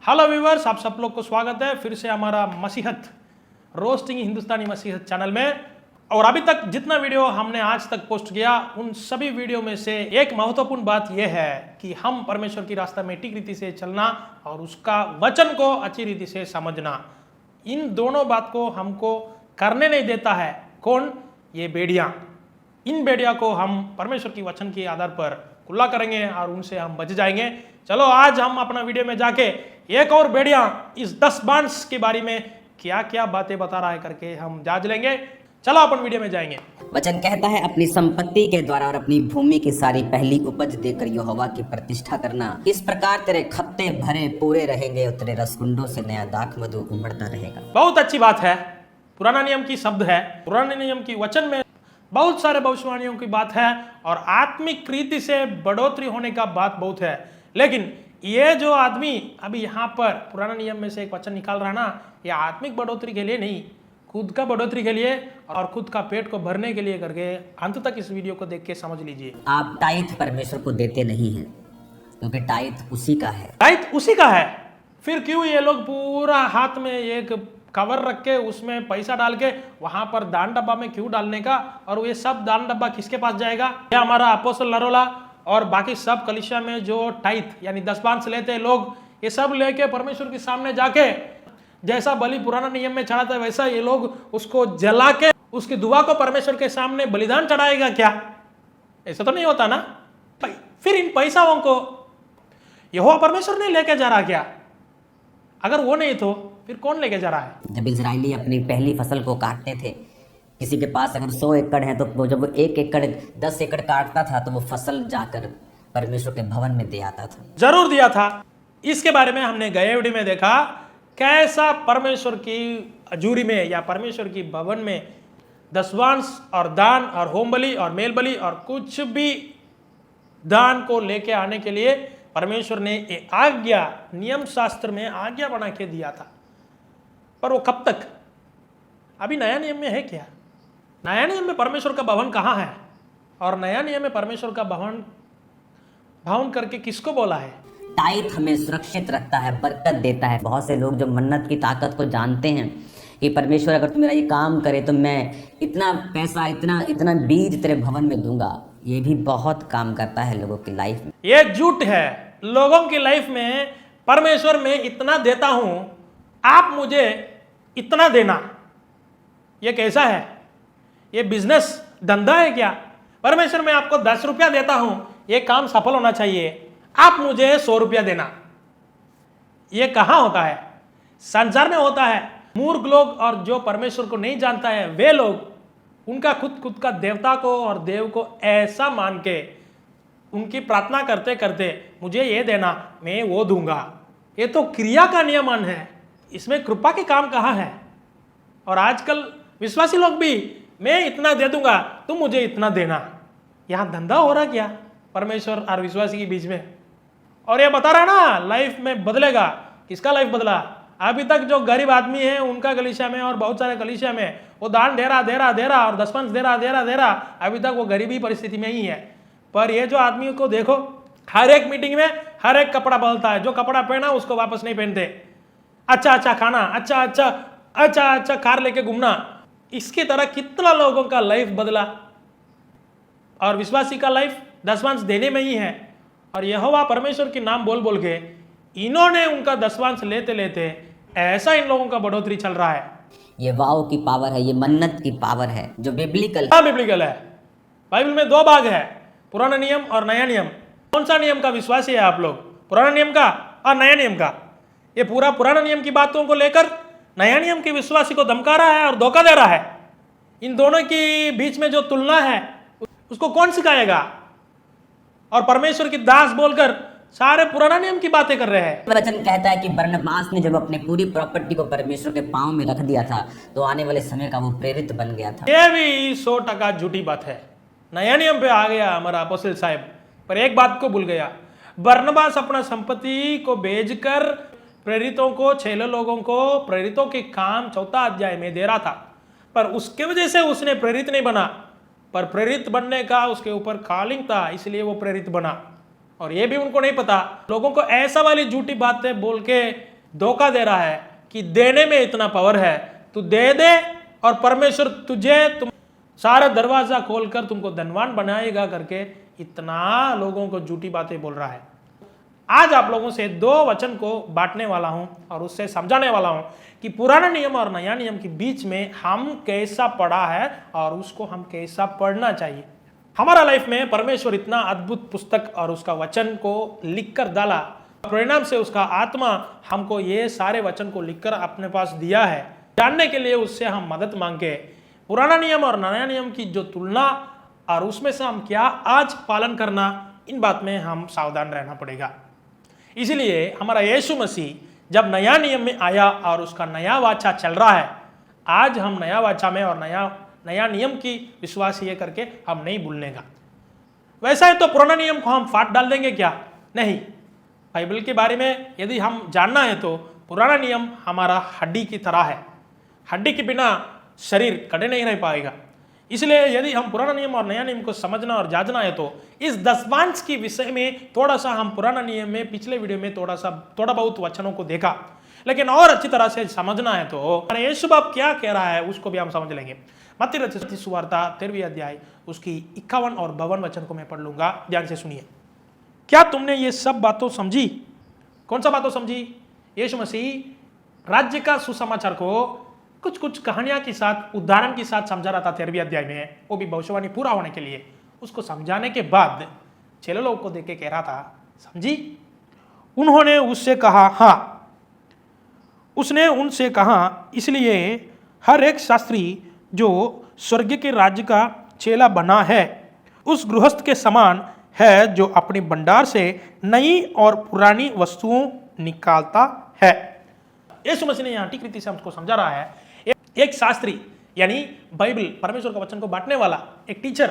Hello viewers, आप सब लोग को स्वागत है फिर से हमारा मसीहत रोस्टिंग हिंदुस्तानी मसीहत चैनल में। और अभी तक जितना वीडियो हमने आज तक पोस्ट किया उन सभी वीडियो में से एक महत्वपूर्ण बात यह है कि हम परमेश्वर की रास्ता में ठीक रीति से चलना और उसका वचन को अच्छी रीति से समझना, इन दोनों बात को हमको करने नहीं देता है। कौन? ये बेड़ियां। इन बेड़िया को हम परमेश्वर की वचन के आधार पर खुला करेंगे और उनसे हम बच जाएंगे। चलो आज हम अपना वीडियो में जाके एक और बेड़िया इस 10 बांस के बारे में क्या क्या बातें बता रहा है करके हम जांच लेंगे। चलो अपन वीडियो में जाएंगे। वचन कहता है, अपनी संपत्ति के द्वारा और अपनी भूमि की सारी पहली उपज देकर यहोवा की प्रतिष्ठा करना। इस प्रकार तेरे खत्ते भरे पूरे रहेंगे और तेरे रसकुंडों से नया दाख मधु उमड़ता रहेगा। बहुत अच्छी बात है। पुराना नियम की शब्द है। पुराने नियम की वचन में बहुत सारे भविष्यवाणियों की बात है और आत्मिक रीति से बढ़ोतरी होने का बात बहुत है। लेकिन ये जो आदमी अभी यहाँ पर पुराना नियम में से एक वचन निकाल रहा है ना, ये आत्मिक बढ़ोतरी के लिए नहीं, खुद का बढ़ोतरी के लिए और खुद का पेट को भरने के लिए करके अंत तक इस वीडियो को देख के समझ लीजिए। आप टाइथ परमेश्वर को देते नहीं हैं क्योंकि टाइथ उसी का है। टाइथ उसी का है, फिर क्यों ये लोग पूरा हाथ में एक कवर रख के उसमें पैसा डाल के वहां पर दान डब्बा में क्यों डालने का? और ये सब दान डब्बा किसके पास जाएगा? ये हमारा अपोस्तल नरोला और बाकी सब कलीसिया में जो टाइथ यानी 10 बांस लेते हैं लोग, ये सब लेके परमेश्वर के सामने जाके जैसा बलि पुराना नियम में चढ़ाता है वैसा ये लोग उसको जला के उसकी दुआ को परमेश्वर के सामने बलिदान चढ़ाएगा क्या? ऐसा तो नहीं होता ना। फिर इन पैसाओं को यहोवा परमेश्वर नहीं लेके जा रहा क्या? अगर वो नहीं तो फिर कौन लेके जा रहा है? जब इजरायली अपनी पहली फसल को काटते थे, किसी के पास अगर 100 एकड़ है तो वो जब वो 1 एकड़ 10 एकड़ काटता था तो वो फसल जाकर परमेश्वर के भवन में दे आता था। जरूर दिया था। इसके बारे में हमने गए वीडियो में देखा कैसा परमेश्वर की अजूरी में या परमेश्वर की भवन में दसवांश और दान और होम बलि और मेल बलि और कुछ भी दान को लेके आने के लिए परमेश्वर ने एक आज्ञा, नियम शास्त्र में आज्ञा बना के दिया था। पर वो कब तक? अभी नया नियम में है क्या? नया नियम में परमेश्वर का भवन कहाँ है? और नया नियम में परमेश्वर का भवन करके किसको बोला है? टाइथ हमें सुरक्षित रखता है, बरकत देता है। बहुत से लोग जो मन्नत की ताकत को जानते हैं कि परमेश्वर अगर तू मेरा ये काम करे तो मैं इतना पैसा इतना बीज तेरे भवन में दूंगा, ये भी बहुत काम करता है लोगों की लाइफ में। ये झूठ है। लोगों की लाइफ में परमेश्वर में इतना देता हूं, आप मुझे इतना देना, ये कैसा है? ये बिजनेस धंधा है क्या? परमेश्वर में आपको 10 रुपया देता हूं, ये काम सफल होना चाहिए, आप मुझे 100 रुपया देना। ये कहाँ होता है? संसार में होता है। मूर्ख लोग और जो परमेश्वर को नहीं जानता है वे लोग उनका खुद का देवता को और देव को ऐसा मान के उनकी प्रार्थना करते करते मुझे ये देना, मैं वो दूंगा। ये तो क्रिया का नियमन है, इसमें कृपा के काम कहाँ है? और आजकल विश्वासी लोग भी मैं इतना दे दूंगा तुम मुझे इतना देना। यहाँ धंधा हो रहा क्या परमेश्वर और विश्वासी के बीच में? और ये बता रहा ना लाइफ में बदलेगा। किसका लाइफ बदला? अभी तक जो गरीब आदमी है उनका कलीसिया में और बहुत सारे कलीसिया में वो दान दे रहा और 10 बांस दे रहा, अभी तक वो गरीबी परिस्थिति में ही है। पर ये जो आदमी को देखो, हर एक मीटिंग में हर एक कपड़ा बदलता है, जो कपड़ा पहना उसको वापस नहीं पहनते। अच्छा खाना, अच्छा कार लेके घूमना। इसकी तरह कितना लोगों का लाइफ बदला। और विश्वासी का लाइफ 10 बांस देने में ही है। और यहोवा परमेश्वर के नाम बोल के इन्होंने उनका 10 बांस लेते ऐसा इन लोगों का बढ़ोतरी चल रहा है। ये वाव की पावर है, ये मन्नत की पावर है जो बिब्लिकल है। बाइबल में 2 भाग है, पुराना नियम और नया नियम। कौन सा नियम का विश्वासी है आप लोग? पुराना नियम का और नया नियम का? ये पूरा पुराना नियम की बातों को लेकर नया नियम के विश्वासी को धमका रहा है और धोखा दे रहा है। इन दोनों के बीच में जो तुलना है उसको कौन सिखाएगा? और परमेश्वर की दास बोलकर सारे पुराना नियम की बातें कर रहे हैं। वचन कहता है कि बरनबास ने जब अपने पूरी प्रॉपर्टी को परमेश्वर के पांव में रख दिया था तो आने वाले समय का वो प्रेरित बन गया था। ये भी 100% झूठी बात है। नया नियम पे आ गया हमारा अपोस्तल साहब, पर एक बात को भूल गया। बरनबास अपना संपत्ति को बेचकर प्रेरितों को, 6 लोगों को प्रेरितों के काम 4 अध्याय में दे रहा था। पर उसके वजह से उसने प्रेरित नहीं बना, पर प्रेरित बनने का उसके ऊपर कॉलिंग था, इसलिए वो प्रेरित बना। और ये भी उनको नहीं पता। लोगों को ऐसा वाली झूठी बातें बोल के धोखा दे रहा है कि देने में इतना पावर है, तू दे दे और परमेश्वर तुम सारा दरवाजा खोलकर तुमको धनवान बनाएगा करके इतना लोगों को झूठी बातें बोल रहा है। आज आप लोगों से दो वचन को बांटने वाला हूं और उससे समझाने वाला हूं कि पुराना नियम और नया नियम के बीच में हम कैसा पढ़ा है और उसको हम कैसा पढ़ना चाहिए। हमारा लाइफ में परमेश्वर इतना अद्भुत पुस्तक और उसका वचन को लिखकर डाला, परिणाम से उसका आत्मा हमको ये सारे वचन को लिखकर अपने पास दिया है। जानने के लिए उससे हम मदद मांगे पुराना नियम और नया नियम की जो तुलना और उसमें से हम क्या आज पालन करना, इन बात में हम सावधान रहना पड़ेगा। इसलिए हमारा यीशु मसीह जब नया नियम में आया और उसका नया वाचा चल रहा है, आज हम नया वाचा में और नया नियम की विश्वास ये करके हम नहीं भूलने का। वैसा है तो पुराना नियम को हम फाड़ डाल देंगे क्या? नहीं। बाइबल के बारे में यदि हम जानना है तो पुराना नियम हमारा हड्डी की तरह है। हड्डी के बिना शरीर कड़े नहीं रह पाएगा। इसलिए यदि हम पुराना नियम और नया नियम को समझना और जांचना है तो इस दशवांश के विषय में थोड़ा सा हम पुराना नियम में पिछले वीडियो में थोड़ा बहुत वचनों को देखा, लेकिन और अच्छी तरह से समझना है तो यीशु बाप क्या कह रहा है उसको भी हम समझ लेंगे। मत्ती रचित सुवार्ता 13वीं अध्याय उसकी 51 और 52 वचन को मैं पढ़ लूंगा, ध्यान से सुनिए। क्या तुमने ये सब बातों समझी? कौन सा बातों समझी? यीशु मसीह राज्य का सुसमाचार को कुछ कुछ कहानियां के साथ, उदाहरण के साथ समझा रहा था 13वीं अध्याय में, वो भी भविष्यवाणी पूरा होने के लिए। उसको समझाने के बाद चेले लोग को देख के कह रहा था, समझी? उन्होंने उससे कहा हाँ। उसने उनसे कहा, इसलिए हर एक शास्त्री जो स्वर्ग के राज्य का चेला बना है उस गृहस्थ के समान है जो अपने भंडार से नई और पुरानी वस्तुओं निकालता है। यीशु मसीह ने यहाँ ठीक रीति से हमको समझा रहा है। एक शास्त्री यानी बाइबल परमेश्वर का वचन को बांटने वाला एक टीचर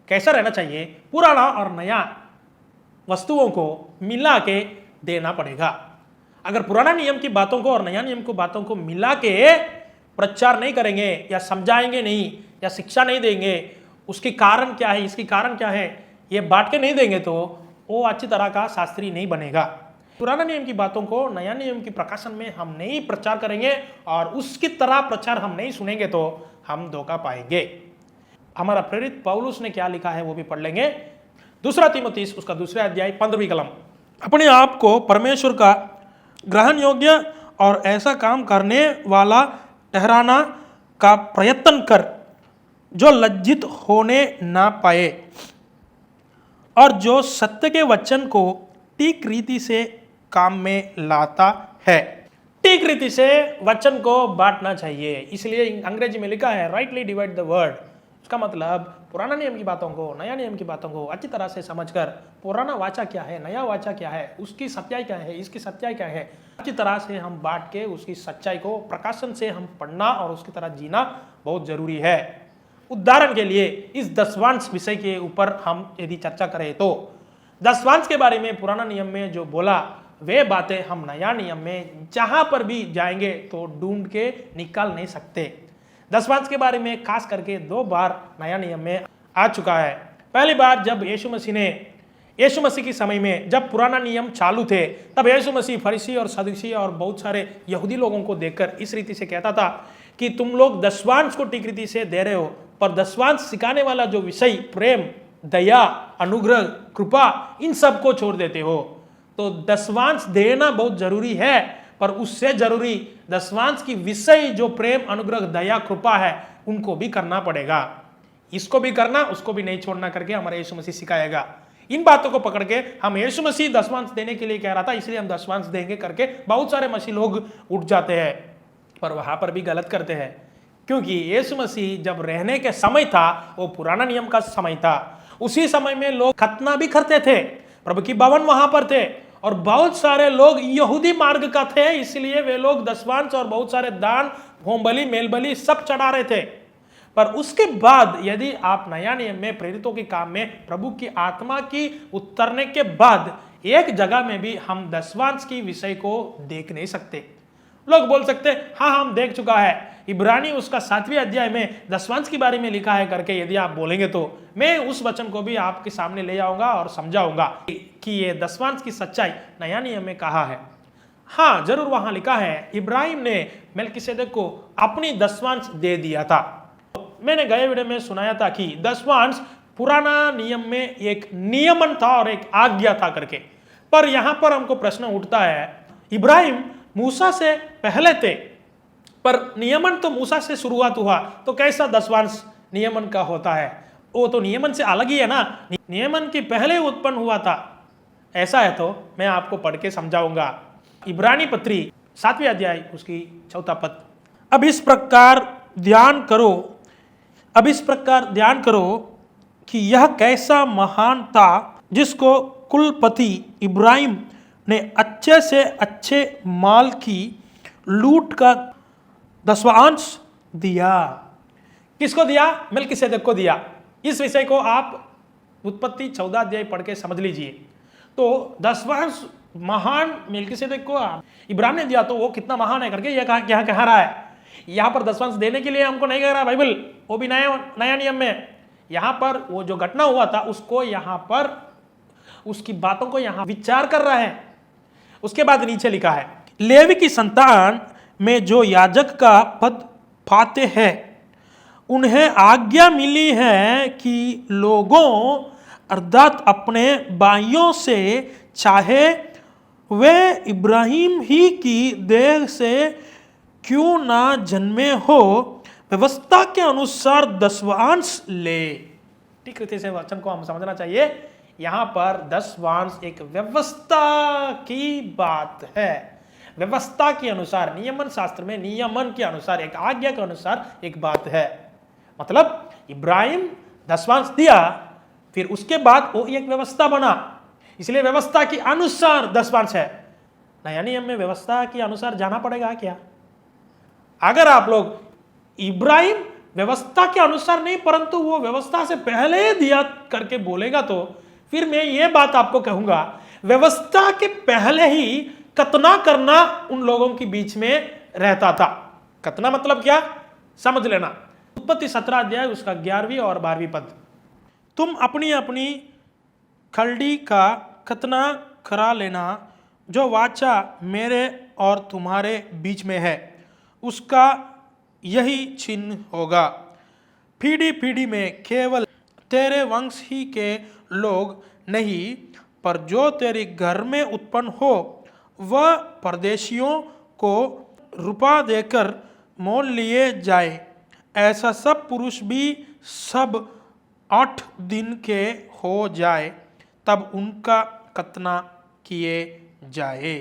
कैसा रहना चाहिए? पुराना और नया वस्तुओं को मिला के देना पड़ेगा। अगर पुराना नियम की बातों को और नया नियम की बातों को मिला के प्रचार नहीं करेंगे या समझाएंगे नहीं या शिक्षा नहीं देंगे, उसके कारण क्या है, इसकी कारण क्या है, ये बांट के नहीं देंगे तो वो अच्छी तरह का शास्त्री नहीं बनेगा। पुराना नियम की बातों को नया नियम की प्रकाशन में हम नहीं प्रचार करेंगे और उसकी तरह प्रचार हम नहीं सुनेंगे तो हम धोखा पाएंगे। हमारा प्रेरित पौलुस ने क्या लिखा है वो भी पढ़ लेंगे। 2 तीमुथियुस उसका 2 अध्याय 15वीं कलम। अपने आप को परमेश्वर का ग्रहण योग्य और ऐसा काम करने वाला ठहराना का प्रयत्न कर जो लज्जित होने ना पाए और जो सत्य के वचन को ठीक रीति से काम में लाता है। ठीक रीति से वचन को बांटना चाहिए। इसलिए अंग्रेजी में लिखा है राइटली डिवाइड द वर्ड। उसका मतलब पुराना नियम की बातों को, नया नियम की बातों को अच्छी तरह से समझकर पुराना वाचा क्या है, नया वाचा क्या है, उसकी सच्चाई क्या है, इसकी सच्चाई क्या है, अच्छी तरह से हम बांट के उसकी सच्चाई को प्रकाशन से हम पढ़ना और उसकी तरह जीना बहुत जरूरी है। उदाहरण के लिए इस दशवांश विषय के ऊपर हम यदि चर्चा करें तो दशवांश के बारे में पुराना नियम में जो बोला वे बातें हम नया नियम में जहां पर भी जाएंगे तो ढूंढ के निकाल नहीं सकते। दशवांश के बारे में खास करके 2 बार नया नियम में आ चुका है। पहली बार जब यीशु मसीह के समय में जब पुराना नियम चालू थे तब यीशु मसीह फरीसी और सदूसी और बहुत सारे यहूदी लोगों को देखकर इस रीति से कहता था कि तुम लोग दशवांश को ठीक रीति से दे रहे हो, पर दशवांश सिखाने वाला जो विषय प्रेम, दया, अनुग्रह, कृपा, इन सब को छोड़ देते हो। तो दशवांश देना बहुत जरूरी है, पर उससे जरूरी दशवांश की विषय जो प्रेम, अनुग्रह, दया, कृपा है उनको भी करना पड़ेगा। इसको भी करना, उसको भी नहीं छोड़ना करके हमारे यीशु मसीह सिखाएगा। इन बातों को पकड़ के हम यीशु मसीह दशवांश देने के लिए कह रहा था इसलिए हम दशवांश देंगे करके बहुत सारे मसीह लोग उठ जाते हैं, पर वहां पर भी गलत करते हैं। क्योंकि यीशु मसीह जब रहने के समय था वो पुराना नियम का समय था। उसी समय में लोग खतना भी करते थे, प्रभु की भवन वहां पर थे और बहुत सारे लोग यहूदी मार्ग का थे, इसलिए वे लोग दशवांश और बहुत सारे दान, होम बलि, मेल बलि सब चढ़ा रहे थे। पर उसके बाद यदि आप नया नियम में प्रेरितों के काम में प्रभु की आत्मा की उतरने के बाद एक जगह में भी हम दशवांश की विषय को देख नहीं सकते। लोग बोल सकते हाँ हम देख चुका है, इब्रानी उसका 7वें अध्याय में दशवांश के बारे में लिखा है करके यदि आप बोलेंगे तो मैं उस वचन को भी आपके सामने ले आऊंगा और समझाऊंगा कि ये दशवांश की सच्चाई नया नियम में कहा है। हाँ जरूर वहां लिखा है इब्राहिम ने मेल्किसेदेक को अपनी दसवांश दे दिया था। मैंने गए वीडियो में सुनाया था कि दसवांश पुराना नियम में एक नियमन था और एक आज्ञा था करके। पर यहां पर हमको प्रश्न उठता है, इब्राहिम मूसा से पहले थे पर नियमन तो मूसा से शुरुआत हुआ, तो कैसा दसवांश नियमन का होता है? वो तो नियमन से अलग ही है ना, नियमन के पहले उत्पन्न हुआ था। ऐसा है तो मैं आपको पढ़ के समझाऊंगा। इब्रानी पत्री 7वें अध्याय उसकी 4 पद। अब इस प्रकार ध्यान करो कि यह कैसा महान था जिसको कुलपति इब्राहिम ने अच्छे से अच्छे माल की लूट का दसवांश दिया। किसको दिया? मेल्किसेदेक को दिया। इस विषय को आप उत्पत्ति 14 अध्याय पढ़ के समझ लीजिए। तो दसवांश महान मेल्किसेदेक को इब्राहिम ने दिया, तो वो कितना महान है करके यह कह रहा है। यहां पर दसवांश देने के लिए हमको नहीं कह रहा बाइबल, वो भी नया नियम में। यहां पर वो जो घटना हुआ था उसको यहां पर उसकी बातों को यहां विचार कर रहा है। उसके बाद नीचे लिखा है, लेवी की संतान में जो याजक का पद पाते हैं उन्हें आज्ञा मिली है कि लोगों अर्थात अपने भाइयों से चाहे वे इब्राहिम ही की देह से क्यों ना जन्मे हो, व्यवस्था के अनुसार दसवांश ले। ठीक रीति से वचन को हम समझना चाहिए। यहां पर दसवांश एक व्यवस्था की बात है। व्यवस्था के अनुसार, नियमन शास्त्र में नियमन के अनुसार, एक आज्ञा के अनुसार एक बात है। मतलब इब्राहिम दसवांश दिया, फिर उसके बाद वो एक व्यवस्था बना, इसलिए व्यवस्था के अनुसार दसवांश है। नया नियम में व्यवस्था के अनुसार जाना पड़ेगा क्या? अगर आप लोग इब्राहिम व्यवस्था के अनुसार नहीं परंतु वो व्यवस्था से पहले दिया करके बोलेगा, तो फिर मैं ये बात आपको कहूंगा, व्यवस्था के पहले ही कतना करना उन लोगों के बीच में रहता था। कतना मतलब क्या, समझ लेना। उत्पत्ति 17 अध्याय उसका 11वीं और 12वीं पद। तुम अपनी अपनी खलड़ी का कतना करा लेना, जो वाचा मेरे और तुम्हारे बीच में है उसका यही चिन्ह होगा। पीढ़ी पीढ़ी में केवल तेरे वंश ही के लोग नहीं, पर जो तेरे घर में उत्पन्न हो वह परदेशियों को रुपा देकर मोल लिए जाए। ऐसा सब पुरुष भी सब 8 दिन के हो जाए, तब उनका खतना किए जाए।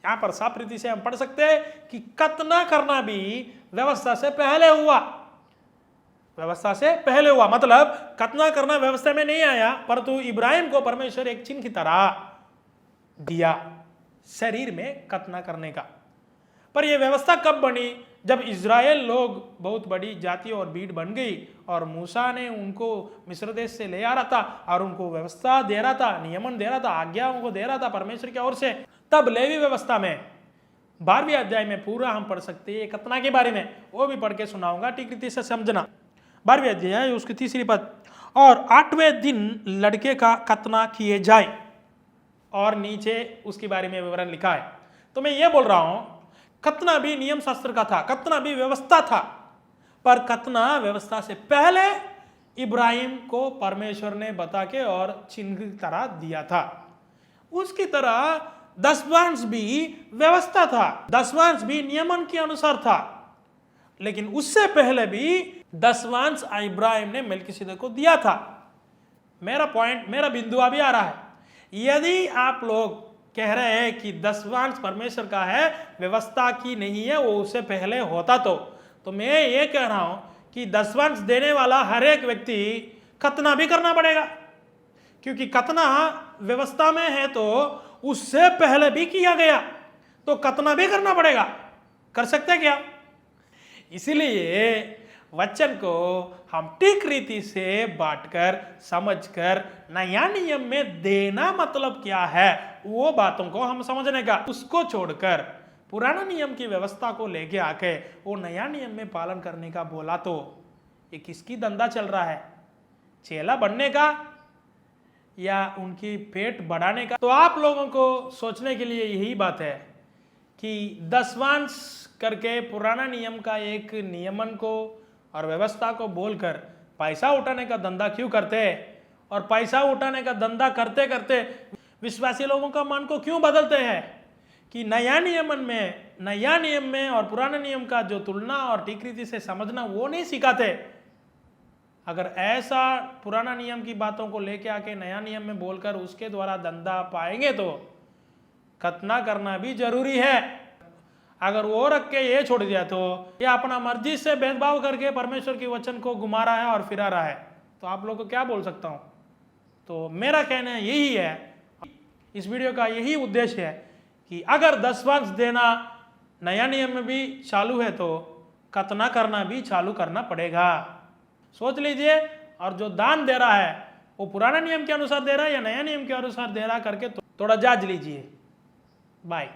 यहां पर साफ रीति से हम पढ़ सकते हैं कि खतना करना भी व्यवस्था से पहले हुआ। व्यवस्था से पहले हुआ मतलब खतना करना व्यवस्था में नहीं आया, परंतु इब्राहिम को परमेश्वर एक चिन्ह की तरह दिया शरीर में खतना करने का। पर यह व्यवस्था कब बनी? जब इज़राइल लोग बहुत बड़ी जाति और भीड़ बन गई और मूसा ने उनको मिस्र देश से ले आ रहा था और उनको व्यवस्था दे रहा था, नियमन दे रहा था, आज्ञा उनको दे रहा था परमेश्वर की ओर से। तब लेवी व्यवस्था में 12वें अध्याय में पूरा हम पढ़ सकते हैं खतना के बारे में, वो भी पढ़ के सुनाऊंगा, ठीक रीति से समझना। 12वें अध्याय उसकी 3री पद, और 8वें दिन लड़के का खतना किए जाए, और नीचे उसके बारे में विवरण लिखा है। तो मैं ये बोल रहा हूं, खतना भी नियम शास्त्र का था, खतना भी व्यवस्था था, पर खतना व्यवस्था से पहले इब्राहिम को परमेश्वर ने बता के और चिन्ह की तरह दिया था। उसकी तरह दसवांश भी व्यवस्था था, दसवांश भी नियमन के अनुसार था, लेकिन उससे पहले भी दसवांश इब्राहिम ने मेल्किसेदेक को दिया था। मेरा बिंदु अभी आ रहा है। यदि आप लोग कह रहे हैं कि दसवांश परमेश्वर का है, व्यवस्था की नहीं है, वो उससे पहले होता, तो मैं ये कह रहा हूं कि दसवांश देने वाला हर एक व्यक्ति खतना भी करना पड़ेगा, क्योंकि खतना व्यवस्था में है तो उससे पहले भी किया गया, तो खतना भी करना पड़ेगा। कर सकते हैं क्या? इसीलिए वचन को हम ठीक रीति से बांटकर समझकर नया नियम में देना मतलब क्या है वो बातों को हम समझने का, उसको छोड़कर पुराना नियम की व्यवस्था को लेके आके वो नया नियम में पालन करने का बोला, तो ये किसकी धंधा चल रहा है? चेला बनने का या उनकी पेट बढ़ाने का? तो आप लोगों को सोचने के लिए यही बात है कि दसवांश करके पुराना नियम का एक नियमन को और व्यवस्था को बोलकर पैसा उठाने का धंधा क्यों करते हैं, और पैसा उठाने का धंधा करते करते विश्वासी लोगों का मन को क्यों बदलते हैं कि नया नियम में और पुराने नियम का जो तुलना और ठीक रीति से समझना वो नहीं सिखाते। अगर ऐसा पुराना नियम की बातों को लेके आके नया नियम में बोलकर उसके द्वारा धंधा पाएंगे तो खतना करना भी जरूरी है। अगर वो रख के ये छोड़ दिया तो ये अपना मर्जी से भेदभाव करके परमेश्वर के वचन को घुमा रहा है और फिरा रहा है। तो आप लोग को क्या बोल सकता हूँ। तो मेरा कहना यही है, इस वीडियो का यही उद्देश्य है कि अगर दसवांश देना नया नियम में भी चालू है तो खतना करना भी चालू करना पड़ेगा। सोच लीजिए, और जो दान दे रहा है वो पुराना नियम के अनुसार दे रहा है या नया नियम के अनुसार दे रहा करके थोड़ा जांच लीजिए। बाय।